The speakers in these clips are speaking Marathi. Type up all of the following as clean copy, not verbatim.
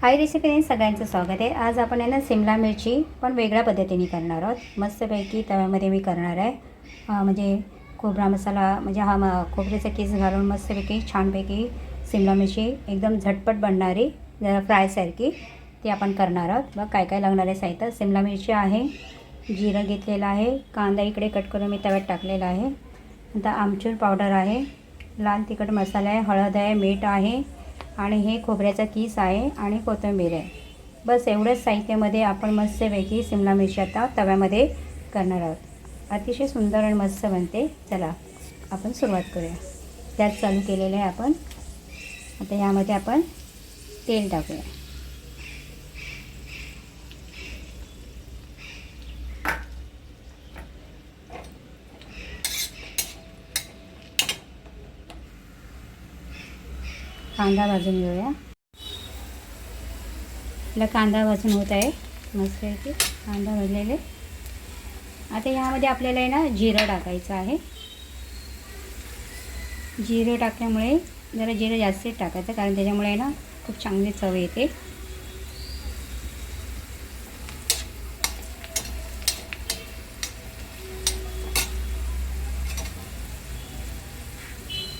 हाय रेसिपीने सगळ्यांचं स्वागत आहे। आज आपण आहे ना शिमला मिरची पण वेगळ्या पद्धतीने करणार आहोत। मस्तपैकी तव्यामध्ये मी करणार आहे। म्हणजे खोबरा मसाला म्हणजे खोबऱ्याचा किस घालून मस्तपैकी छानपैकी शिमला मिरची एकदम झटपट बनणारी जरा फ्रायसारखी ती आपण करणार आहोत। बघ काय काय लागणार आहे साहित्य। शिमला मिरची आहे, जिरं घेतलेलं आहे, कांदा इकडे कट करून मी तव्यात टाकलेला आहे, आता आमचूर पावडर आहे, लाल तिखट मसाला आहे, हळद आहे, मीठ आहे आणि हे खोबऱ्याचा किस आहे आणि कोथिंबीर आहे। बस एवढंच साहित्यामध्ये आपण मस्तपैकी शिमला मिरची आता तव्यामध्ये करणार आहोत। अतिशय सुंदर आणि मस्त बनते। चला आपण सुरुवात करूया। गॅस चालू केलेलं आहे आपण। आता यामध्ये आपण तेल टाकूया। कांदा भाजून घेऊया। आपला कांदा भाजून होत आहे मस्त आहे की कांदा भाजलेले। आता यामध्ये आपल्याला आहे ना जिरं टाकायचं आहे। जिरं टाकल्यामुळे जरा जिरं जास्त टाकायचं कारण त्याच्यामुळे ना खूप चांगली चव येते।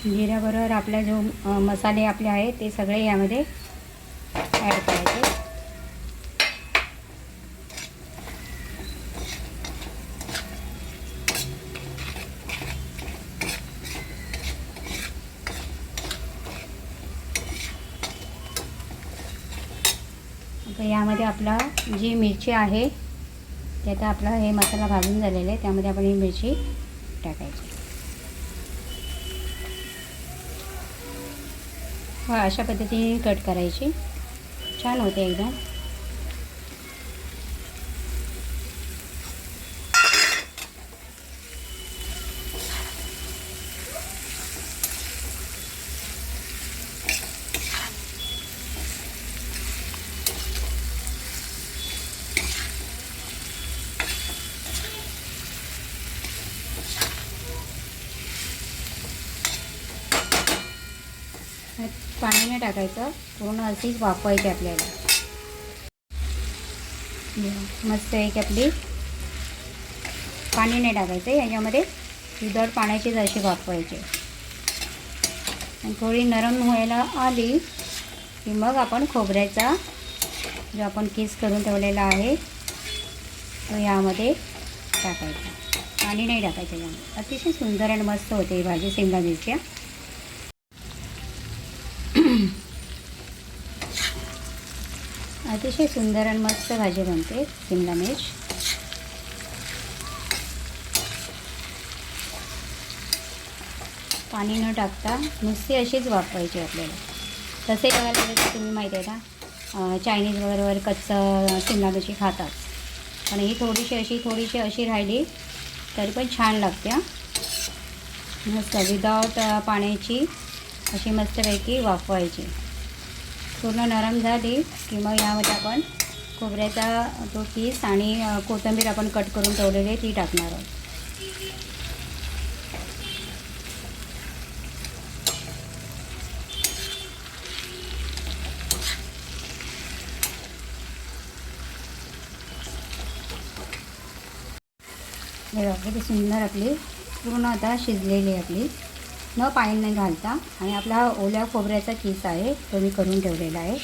जिऱ्याबरोबर आपला जो मसाले आपले आहेत ते सगळे यामध्ये ॲड करायचे। आता यामध्ये आपला जी मिरची आहे ते आता आपला हे मसाला भाजून झालेला आहे त्यामध्ये आपण ही मिरची टाकायची। अशा पद्धतीने कट करायची, छान होते एकदम। पाणी नाही टाकायचं, पूर्ण अशीच वाफवायची आपल्याला। मस्त आहे की आपली पाणी नाही टाकायचं याच्यामध्ये, विदाउट पाण्याचीच अशी वाफवायची। आणि थोडी नरम व्हायला आली की मग आपण खोबऱ्याचा जो आपण किस करून ठेवलेला आहे तो यामध्ये टाकायचा। पाणी नाही टाकायचं यामध्ये। अतिशय सुंदर आणि मस्त होते ही भाजी शिमला मिरची। अतिशय सुंदर आणि मस्त भाजी बनते शिमला मिर्च। पाणी न टाकता नुसती अशीच वाफवायची आपल्याला। तसे बघायला गेलं तर तुम्ही माहिती आहे ना चायनीज वगैरे कच्चं शिमला मिरची खातात, पण ही थोडीशी अशी राहिली तरी पण छान लागते। मस्त विदाउट पाण्याची अशी मस्तपैकी वाफवायची। पूर्ण नरम झाली की मग यामध्ये आपण खोबऱ्याचा तो किस आणि कोथिंबीर आपण कट करून ठेवलेली ती टाकणार आहोत। हे बघा किती सुंदर आपली पूर्ण आता शिजलेली आपली, न पाणी नाही घालता। आणि आपला ओल्या खोबऱ्याचा किस आहे तो मी करून ठेवलेला आहे,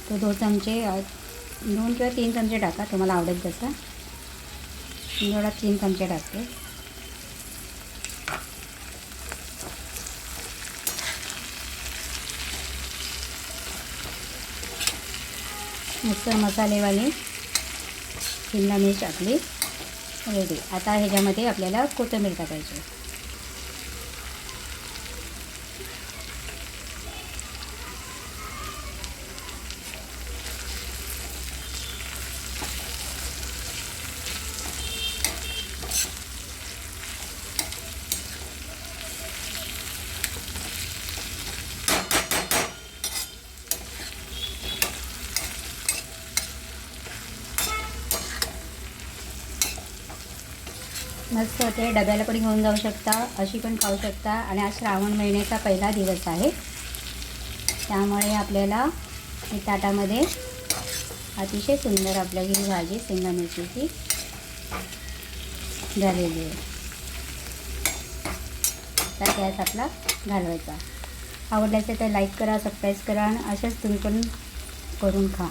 तो 2 किंवा 3 चमचे टाका, तुम्हाला आवडेल तसं। एवढा 3 चमचे टाकते। मस्त मसालेवाली शिमला मिर्च आपली रेडी। आता ह्याच्यामध्ये आपल्याला कोथिंबीर टाकायची। मस्त होते, डब्याला पण घेऊन जाऊ शकता, अशी पण खाऊ शकता। आणि आज श्रावण महिन्याचा पहिला दिवस आहे त्यामुळे आपल्याला ही ताटामध्ये अतिशय सुंदर आपल्या ही भाजी शेंगा मिरचीची झालेली आहे. तर गॅस आपला घालवायचा. आवडल्याचे तर लाईक करा, सबस्क्राईब करा आणि अशाच तुम्ही पण करून खा.